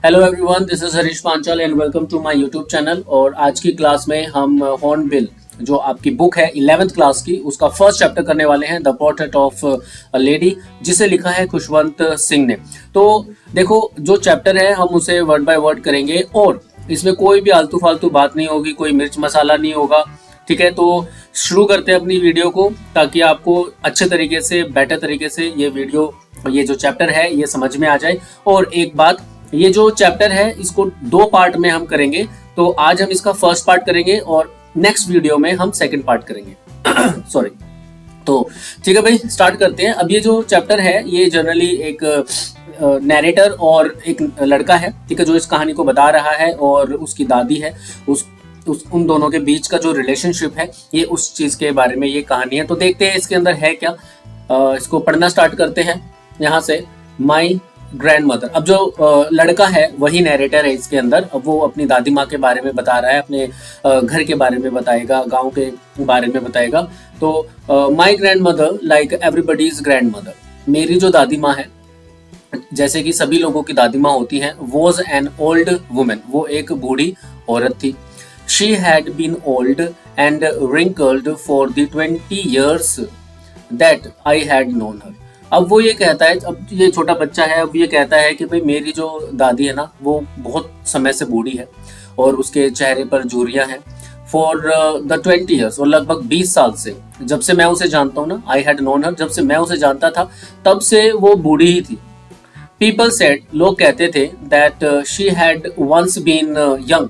Hello everyone, this is Harish Panchal and welcome to my YouTube channel. और आज की class में हम हॉर्नबिल जो आपकी बुक है 11th क्लास की, उसका फर्स्ट चैप्टर करने वाले हैं, the portrait of a lady, जिसे लिखा है खुशवंत सिंह ने। तो देखो, जो चैप्टर है हम उसे वर्ड बाय वर्ड करेंगे और इसमें कोई भी आलतू फालतू बात नहीं होगी, कोई मिर्च मसाला नहीं होगा। ठीक है, तो शुरू करते हैं अपनी वीडियो को, ताकि आपको अच्छे तरीके से, बेटर तरीके से ये जो चैप्टर है ये समझ में आ जाए। और एक बात, ये जो चैप्टर है इसको दो पार्ट में हम करेंगे। तो आज हम इसका फर्स्ट पार्ट करेंगे और नेक्स्ट वीडियो में हम सेकंड पार्ट करेंगे। सॉरी। तो ठीक है भाई, स्टार्ट करते हैं। अब ये जो चैप्टर है ये जनरली एक नैरेटर और एक लड़का है, ठीक है, जो इस कहानी को बता रहा है, और उसकी दादी है। उन दोनों के बीच का जो रिलेशनशिप है, ये उस चीज के बारे में ये कहानी है। तो देखते हैं इसके अंदर है क्या। इसको पढ़ना स्टार्ट करते हैं यहाँ से। My grand mother. अब जो लड़का है वही नैरेटर है इसके अंदर। अब वो अपनी दादी माँ के बारे में बता रहा है, अपने घर के बारे में बताएगा, गांव के बारे में बताएगा। तो my grand mother like everybody's grand mother, मेरी जो दादी माँ है, जैसे कि सभी लोगों की दादी माँ होती हैं, वॉज एन ओल्ड वुमेन, वो एक बूढ़ी औरत थी। She had been old and wrinkled for the 20 years that I had known her. अब वो ये कहता है, अब ये छोटा बच्चा है, अब ये कहता है कि भाई मेरी जो दादी है ना, वो बहुत समय से बूढ़ी है और उसके चेहरे पर झुर्रियां हैं। फॉर द 20 years, और लगभग 20 साल से, जब से मैं उसे जानता हूँ ना, आई हैड नोन हर, जब से मैं उसे जानता था तब से वो बूढ़ी ही थी। पीपल सेड, लोग कहते थे, that she had once been young,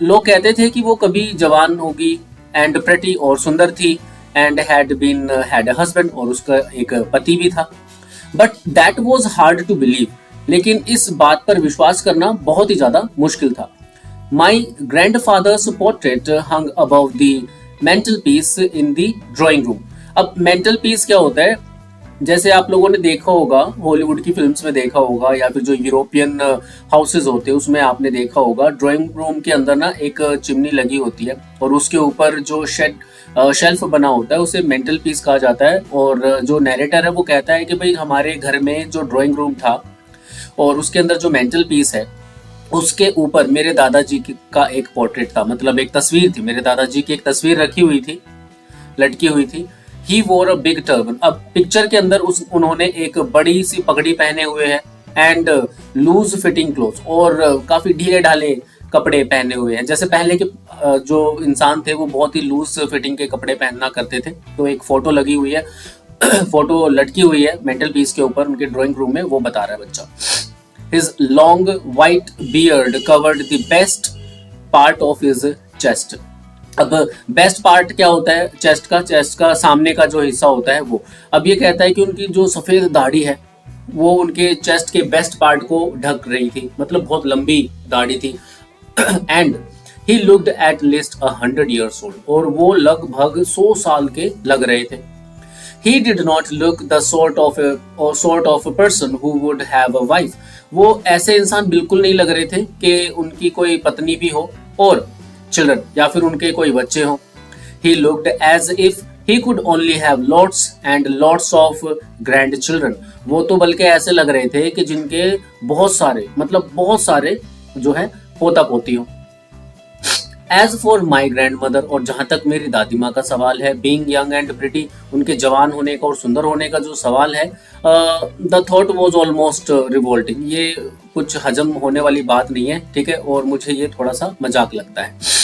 लोग कहते थे कि वो कभी जवान होगी, एंड प्रेटी, और सुंदर थी, एंड हैड अ हस्बैंड, और उसका एक पति भी था। But that was hard to believe, लेकिन इस बात पर विश्वास करना बहुत ही ज्यादा मुश्किल था। My grandfather's portrait hung above the mantelpiece in the drawing room. अब मेंटल पीस क्या होता है? जैसे आप लोगों ने देखा होगा, हॉलीवुड की फिल्म्स में देखा होगा, या फिर जो यूरोपियन हाउसेज होते हैं उसमें आपने देखा होगा, ड्राइंग रूम के अंदर ना एक चिमनी लगी होती है और उसके ऊपर जो शेल्फ बना होता है उसे मेंटल पीस कहा जाता है। और जो नैरेटर है वो कहता है कि भाई हमारे घर में जो ड्राइंग रूम था और उसके अंदर जो मेंटल पीस है, उसके ऊपर मेरे दादाजी का एक पोर्ट्रेट था, मतलब एक तस्वीर थी, मेरे दादाजी की एक तस्वीर रखी हुई थी, लटकी हुई थी। ही वोर अ बिग टर्बन। अब पिक्चर के अंदर उन्होंने एक बड़ी सी पगड़ी पहने हुए हैं, एंड लूज फिटिंग क्लोथ, और काफी ढीले ढाले कपड़े पहने हुए हैं। जैसे पहले के जो इंसान थे वो बहुत ही लूज फिटिंग के कपड़े पहनना करते थे। तो एक फोटो लगी हुई है, फोटो लटकी हुई है मेंटल पीस के ऊपर उनके ड्राइंग रूम में, वो बता रहा है बच्चा। His long white beard covered the best part of his chest. अब बेस्ट पार्ट क्या होता है? चेस्ट का सामने का जो हिस्सा होता है वो। अब ये कहता है कि उनकी जो सफेद दाढ़ी है वो उनके चेस्ट के बेस्ट पार्ट को ढक रही थी, मतलब बहुत लंबी दाढ़ी थी। And he looked at least 100 years old, और वो लगभग 100 साल के लग रहे थे। He did not look the sort of a person who would have a wife. वो ऐसे इंसान बिल्कुल नहीं लग रहे थे कि उनकी कोई पत्नी भी हो और चिल्ड्रन, या फिर उनके कोई बच्चे हों। He looked as if he could only have lots and lots of grandchildren. वो तो बल्कि ऐसे लग रहे थे कि जिनके बहुत सारे, मतलब बहुत सारे जो है पोता पोती हो। As for my grandmother, और जहां तक मेरी दादी माँ का सवाल है, बीइंग यंग एंड प्रिटी, उनके जवान होने का और सुंदर होने का जो सवाल है, the thought was almost revolting, ये कुछ हजम होने वाली बात नहीं है, ठीक है, और मुझे ये थोड़ा सा मजाक लगता है।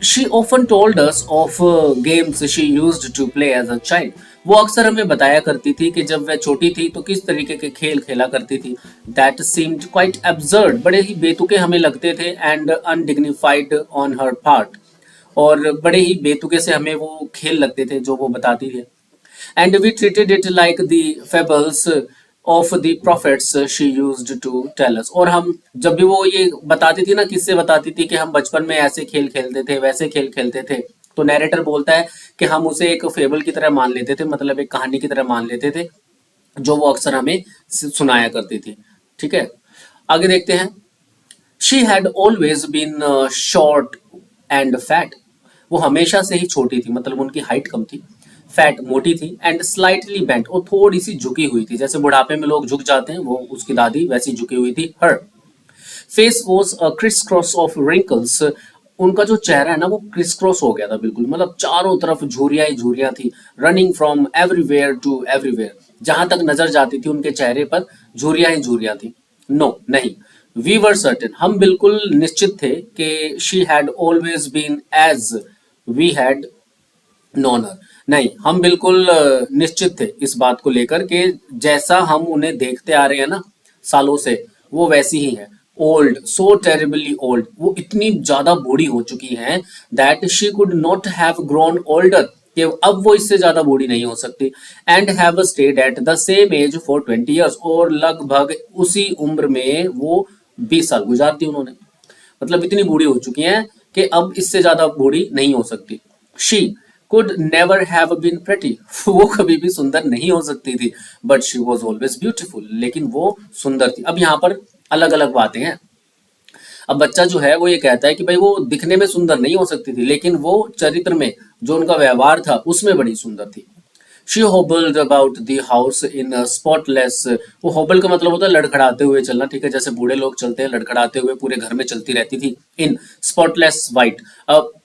She often told us of games she used to play as a child. वो अक्सर हमें बताया करती थी कि जब वह छोटी थी तो किस तरीके के खेल खेला करती थी। दैट सीम्ड क्वाइट एब्सर्ड, बड़े ही बेतुके हमें लगते थे, and undignified on her part, और बड़े ही बेतुके से हमें वो खेल लगते थे जो वो बताती थी। And we treated it like the fables of the prophets she used to tell us. और हम जब भी वो ये बताती थी ना, किससे बताती थी कि हम बचपन में ऐसे खेल खेलते थे, वैसे खेल खेलते थे, तो नैरेटर बोलता है कि हम उसे एक फेबल की तरह मान लेते थे, मतलब एक कहानी की तरह मान लेते थे, जो वो अक्सर हमें सुनाया करती थी। ठीक है, आगे देखते हैं। She had always been short and fat, वो हमेशा से ही छोटी थी, मतलब उनकी हाइट कम थी, फैट मोटी थी, एंड स्लाइटली बेंट, और थोड़ी सी झुकी हुई थी, जैसे बुढ़ापे में लोग झुक जाते हैं, वो उसकी दादी वैसी झुकी हुई थी। हर face was a crisscross of wrinkles, उनका जो चेहरा है ना वो क्रिस क्रॉस हो गया था बिल्कुल, मतलब चारों तरफ झुर्रियां ही झुर्रियां थी, running from everywhere to everywhere, जहां तक नजर जाती थी उनके चेहरे पर झुर्रियां ही झुर्रियां थी। नो नहीं, वी वर सर्टेन, हम बिल्कुल निश्चित थे कि she had always been as we had known her, नहीं हम बिल्कुल निश्चित थे इस बात को लेकर कि जैसा हम उन्हें देखते आ रहे हैं ना सालों से, वो वैसी ही है। ओल्ड, सो टेरिबली ओल्ड, वो इतनी ज्यादा बूढ़ी हो चुकी हैं that she could not have grown older, कि अब वो इससे ज्यादा बूढ़ी नहीं हो सकती। And have stayed at the same age for 20 years, और लगभग उसी उम्र में वो 20 साल गुजार दी उन्होंने, मतलब इतनी बूढ़ी हो चुकी हैं कि अब इससे ज्यादा बूढ़ी नहीं हो सकती। She could never have been pretty, वो कभी भी सुंदर नहीं हो सकती थी, but she was always beautiful, लेकिन वो सुंदर थी। अब यहाँ पर अलग अलग बातें हैं। अब बच्चा जो है वो ये कहता है कि भाई वो दिखने में सुंदर नहीं हो सकती थी, लेकिन वो चरित्र में जो उनका व्यवहार था उसमें बड़ी सुंदर थी। She hobbled about the house in spotless, वो हॉबल का मतलब होता है लड़खड़ाते हुए चलना, ठीक है, जैसे बूढ़े लोग चलते हैं लड़खड़ाते हुए पूरे घर में चलती रहती थी। इन स्पॉटलेस वाइट,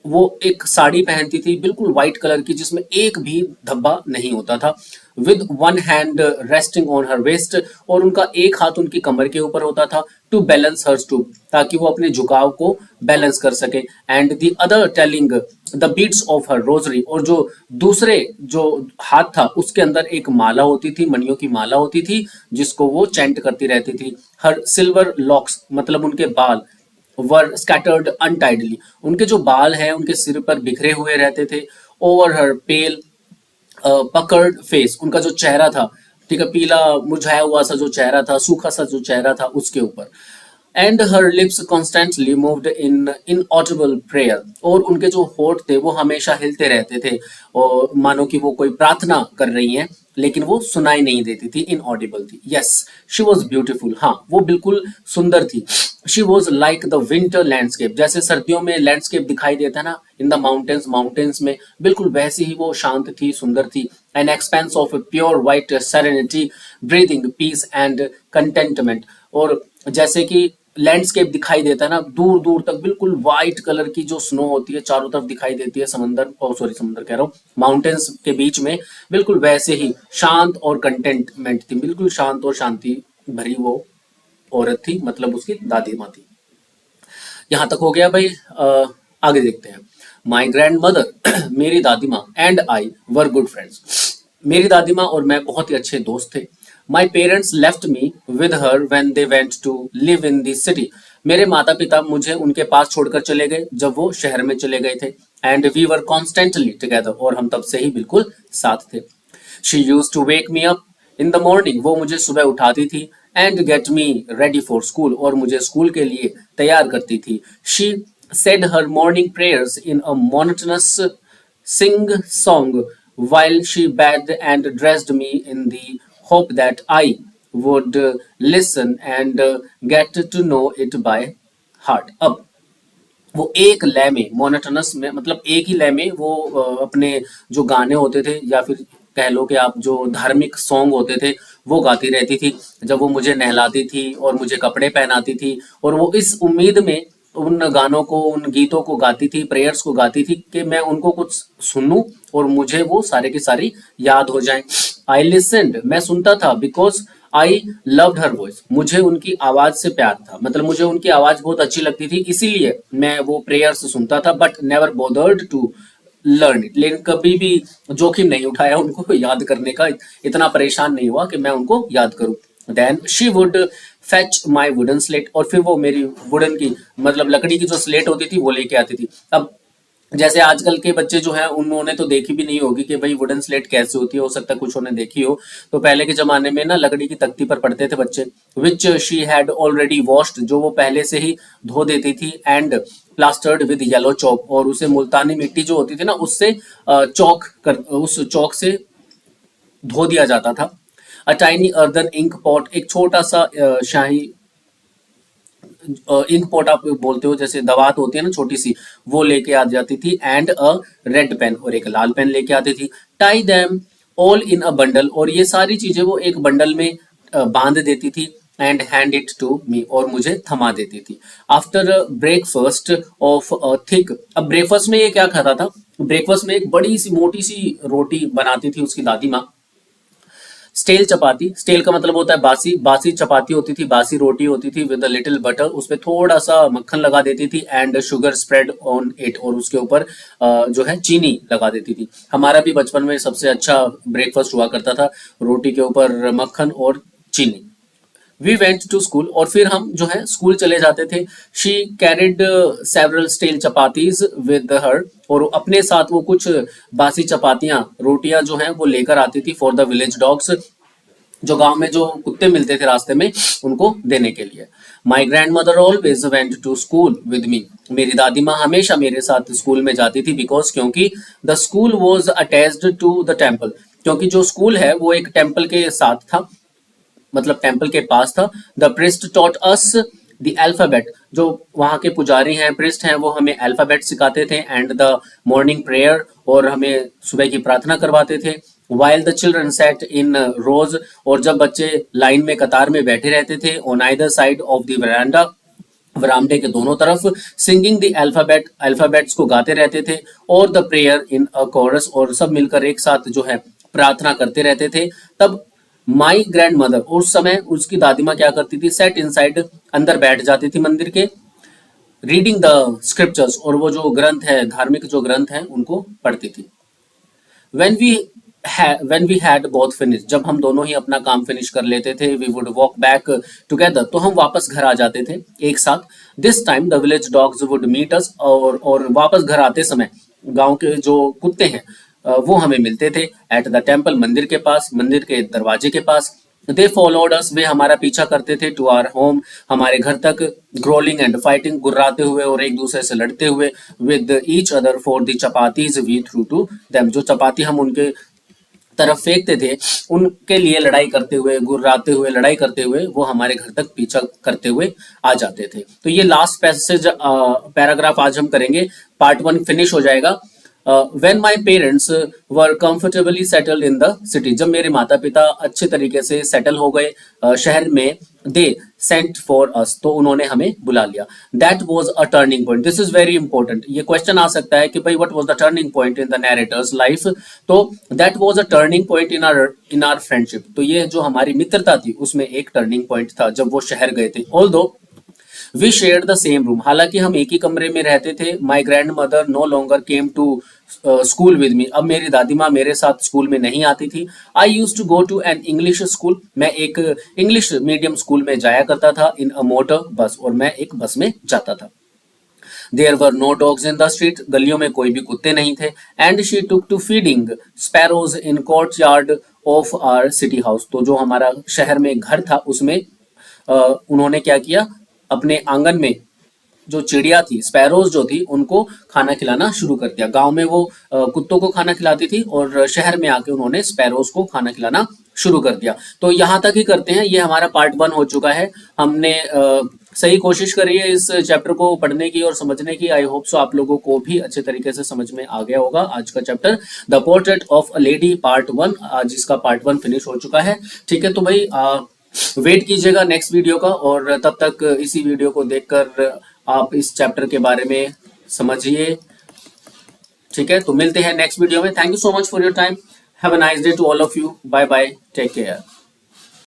वो एक साड़ी पहनती थी बिल्कुल व्हाइट कलर की जिसमें एक भी धब्बा नहीं होता था। With one hand resting on her waist, और उनका एक हाथ उनकी कमर के ऊपर होता था, टू बैलेंस हर स्टूप, ताकि वो अपने झुकाव को बैलेंस कर सके। And the other telling the beads of her rosary, और जो दूसरे जो हाथ था उसके अंदर एक माला होती थी, मणियों की माला होती थी जिसको वो चैंट करती रहती थी। हर सिल्वर लॉक्स, मतलब उनके बाल, वर स्कैटर्ड अनटाइडली, उनके जो बाल हैं उनके सिर पर बिखरे हुए रहते थे। ओवर हर पेल पकर्ड फेस, उनका जो चेहरा था, ठीक है, पीला मुरझाया हुआ सा जो चेहरा था, सूखा सा जो चेहरा था उसके ऊपर। And her lips constantly moved in inaudible prayer, और उनके जो होठ थे वो हमेशा हिलते रहते थे, और मानो कि वो कोई प्रार्थना कर रही हैं, लेकिन वो सुनाई नहीं देती थी, इनऑडिबल थी। यस, शी वॉज ब्यूटिफुल, हाँ वो बिल्कुल सुंदर थी। She was like the winter landscape, जैसे सर्दियों में लैंडस्केप दिखाई देता है ना इन द माउंटेन्स, माउंटेन्स में बिल्कुल वैसी ही वो शांत थी, सुंदर थी। An expanse of pure white serenity, breathing peace and contentment, और जैसे कि लैंडस्केप दिखाई देता है ना दूर दूर तक, बिल्कुल व्हाइट कलर की जो स्नो होती है चारों तरफ दिखाई देती है, समंदर, ओ सॉरी समंदर कह रहा हूँ, माउंटेन्स के बीच में, बिल्कुल वैसे ही शांत और कंटेंटमेंट थी, बिल्कुल शांत और शांति भरी वो औरत थी, मतलब उसकी दादी माँ थी। यहाँ तक हो गया भाई। आगे देखते हैं। माई ग्रैंड मदर, मेरी दादी माँ, and I were good friends, मेरी दादी माँ और मैं बहुत ही अच्छे दोस्त थे। My parents left me with her when they went to live in the city, मेरे माता पिता मुझे उनके पास छोड़कर चले गए जब वो शहर में चले गए थे। And we were constantly together, और हम तब से ही बिल्कुल साथ थे। She use to wake me up in the morning, वो मुझे सुबह उठाती थी। And get me ready for school, और मुझे स्कूल के लिए तैयार करती थी। She said her morning prayers in a monotonous sing song while she bathed and dressed me in the hope that I would listen and get to know it by heart. अब वो एक लय में, मोनोटोनस में मतलब एक ही लय में वो अपने जो गाने होते थे, या फिर कह लो कि आप जो धार्मिक सॉन्ग होते थे वो गाती रहती थी जब वो मुझे नहलाती थी और मुझे कपड़े पहनाती थी, और वो इस उम्मीद में उन गानों को, उन गीतों को गाती थी, प्रेयर्स को गाती थी कि मैं उनको कुछ सुनूं और मुझे वो सारे की सारी याद हो जाएं। आई लिसनड, मैं सुनता था, because I loved her voice, मुझे उनकी आवाज से प्यार था, मतलब मुझे उनकी आवाज बहुत अच्छी लगती थी, इसीलिए मैं वो प्रेयर्स सुनता था, but never bothered to learn it, लेकिन कभी भी जोखिम नहीं उठाया उनको याद करने का, इतना परेशान नहीं हुआ कि मैं उनको याद करूं। Then she would fetch my wooden slate, और फिर वो मेरी वुडन की मतलब लकड़ी की जो स्लेट होती थी वो लेके आती थी। अब जैसे आजकल के बच्चे जो हैं उन्होंने तो देखी भी नहीं होगी कि भाई वुडन स्लेट कैसे होती है, हो सकता है कुछ उन्होंने देखी हो। तो पहले के जमाने में ना लकड़ी की तख्ती पर पढ़ते थे बच्चे, which she had already washed, जो वो पहले से ही धो देती थी, एंड प्लास्टर्ड विद येलो चौक, और उसे मुल्तानी मिट्टी जो होती थी ना उससे चौक कर, उस चौक से धो दिया जाता था। A tiny earthen ink pot, एक छोटा सा शाही इंक पॉट आप बोलते हो, जैसे दवात होती है ना छोटी सी, वो लेके आ जाती थी। एंड अ रेड पेन, और एक लाल पेन लेके आती थी। Tie them all in a bundle, और ये सारी चीजें वो एक बंडल में बांध देती थी। And hand it to me, और मुझे थमा देती थी। आफ्टर ब्रेकफास्ट ऑफ थिक, अब ब्रेकफास्ट में ये क्या खाता था, ब्रेकफास्ट में एक बड़ी सी मोटी सी रोटी बनाती थी उसकी दादी माँ, स्टेल चपाती, स्टेल का मतलब होता है बासी, बासी चपाती होती थी, बासी रोटी होती थी विद अ लिटिल बटर, उसपे थोड़ा सा मक्खन लगा देती थी and sugar spread on it, और उसके ऊपर जो है चीनी लगा देती थी। हमारा भी बचपन में सबसे अच्छा ब्रेकफास्ट हुआ करता था, रोटी के ऊपर मक्खन और चीनी। वी वेंट टू स्कूल, और फिर हम जो है स्कूल चले जाते थे। She carried several stale chapatis with her, और अपने साथ वो कुछ बासी चपातियां, रोटियां जो हैं वो लेकर आती थी फॉर द विलेज डॉग्स, जो गांव में जो कुत्ते मिलते थे रास्ते में उनको देने के लिए। My grandmother always went to school with me, मेरी दादी माँ हमेशा मेरे साथ स्कूल में जाती थी, बिकॉज क्योंकि the school was attached to the temple, क्योंकि जो स्कूल है वो एक टेम्पल के साथ था, मतलब टेम्पल के पास था। The priest taught us the alphabet, जो वहाँ के पुजारी हैं, प्रिस्ट हैं, वो हमें अल्फाबेट सिखाते थे, एंड द मॉर्निंग प्रेयर, और हमें सुबह की प्रार्थना करवाते थे। वाइल द चिल्ड्रन सेट इन रोज, और जब बच्चे लाइन में कतार में बैठे रहते थे, on either side of the veranda, वरामदे के दोनों तरफ, सिंगिंग द अल्फाबेट, अल्फाबेट्स को गाते रहते थे, और the prayer in a chorus, और सब मिलकर एक साथ जो है प्रार्थना करते रहते थे। तब माई ग्रैंड मदर, उस समय उसकी दादी माँ क्या करती थी, सेट इनसाइड, अंदर बैठ जाती थी मंदिर के, रीडिंग द स्क्रिप्चर्स, और वो जो ग्रंथ है, धार्मिक जो ग्रंथ है उनको पढ़ती थी। when we when we had both finished, जब हम दोनों ही अपना काम फिनिश कर लेते थे, we would walk back together, तो हम वापस घर आ जाते थे एक साथ। this time the village dogs would meet us, और वापस घर आते समय गांव के जो कुत्ते हैं वो हमें मिलते थे एट द टेम्पल, मंदिर के पास, मंदिर के दरवाजे के पास। दे फॉलोड अस, वे हमारा पीछा करते थे, टू आवर होम, हमारे घर तक, ग्रोलिंग एंड फाइटिंग, गुर्राते हुए और एक दूसरे से लड़ते हुए, with each other for the chapatis we threw to them, जो चपाती हम उनके तरफ फेंकते थे उनके लिए लड़ाई करते हुए, गुर्राते हुए, लड़ाई करते हुए वो हमारे घर तक पीछा करते हुए आ जाते थे। तो ये लास्ट पैसेज पैराग्राफ आज हम करेंगे, पार्ट 1 फिनिश हो जाएगा। when my parents were comfortably settled in the city, जब मेरे माता पिता अच्छे तरीके से सेटल हो गए शहर में, they sent for us, तो उन्होंने हमें बुला लिया। that was a turning point, this is very important, ये क्वेश्चन आ सकता है कि भाई what was the turning point in the narrator's life, तो that was a turning point in our friendship, तो ये जो हमारी मित्रता थी उसमें एक टर्निंग पॉइंट था जब वो शहर गए थे। although we share the same room, हालांकि हम एक ही कमरे में रहते थे। My grandmother no longer came to school with me, अब मेरी दादी माँ मेरे साथ स्कूल में नहीं आती थी। I used to go to an English school, मैं एक इंग्लिश मीडियम स्कूल में जाया करता था, इन अ मोटर बस, और मैं एक बस में जाता था। There were no dogs in the street, गलियों में कोई भी कुत्ते नहीं थे। And she took to feeding sparrows in courtyard of our city house, तो जो हमारा शहर में घर था उसमें उन्होंने क्या किया, अपने आंगन में जो चिड़िया थी, स्पैरोज जो थी, उनको खाना खिलाना शुरू कर दिया। गांव में वो कुत्तों को खाना खिलाती थी, और शहर में आके उन्होंने स्पैरोज को खाना खिलाना शुरू कर दिया। तो यहाँ तक ही करते हैं, ये हमारा पार्ट 1 हो चुका है। हमने सही कोशिश करी है इस चैप्टर को पढ़ने की और समझने की। आई होप सो आप लोगों को भी अच्छे तरीके से समझ में आ गया होगा आज का chapter, the portrait of a lady part 1, आज इसका पार्ट 1 फिनिश हो चुका है। ठीक है, तो भाई वेट कीजिएगा नेक्स्ट वीडियो का, और तब तक इसी वीडियो को देखकर आप इस चैप्टर के बारे में समझिए। ठीक है, तो मिलते हैं नेक्स्ट वीडियो में। Thank you so much for your time, have a nice day to all of you, bye bye, take care.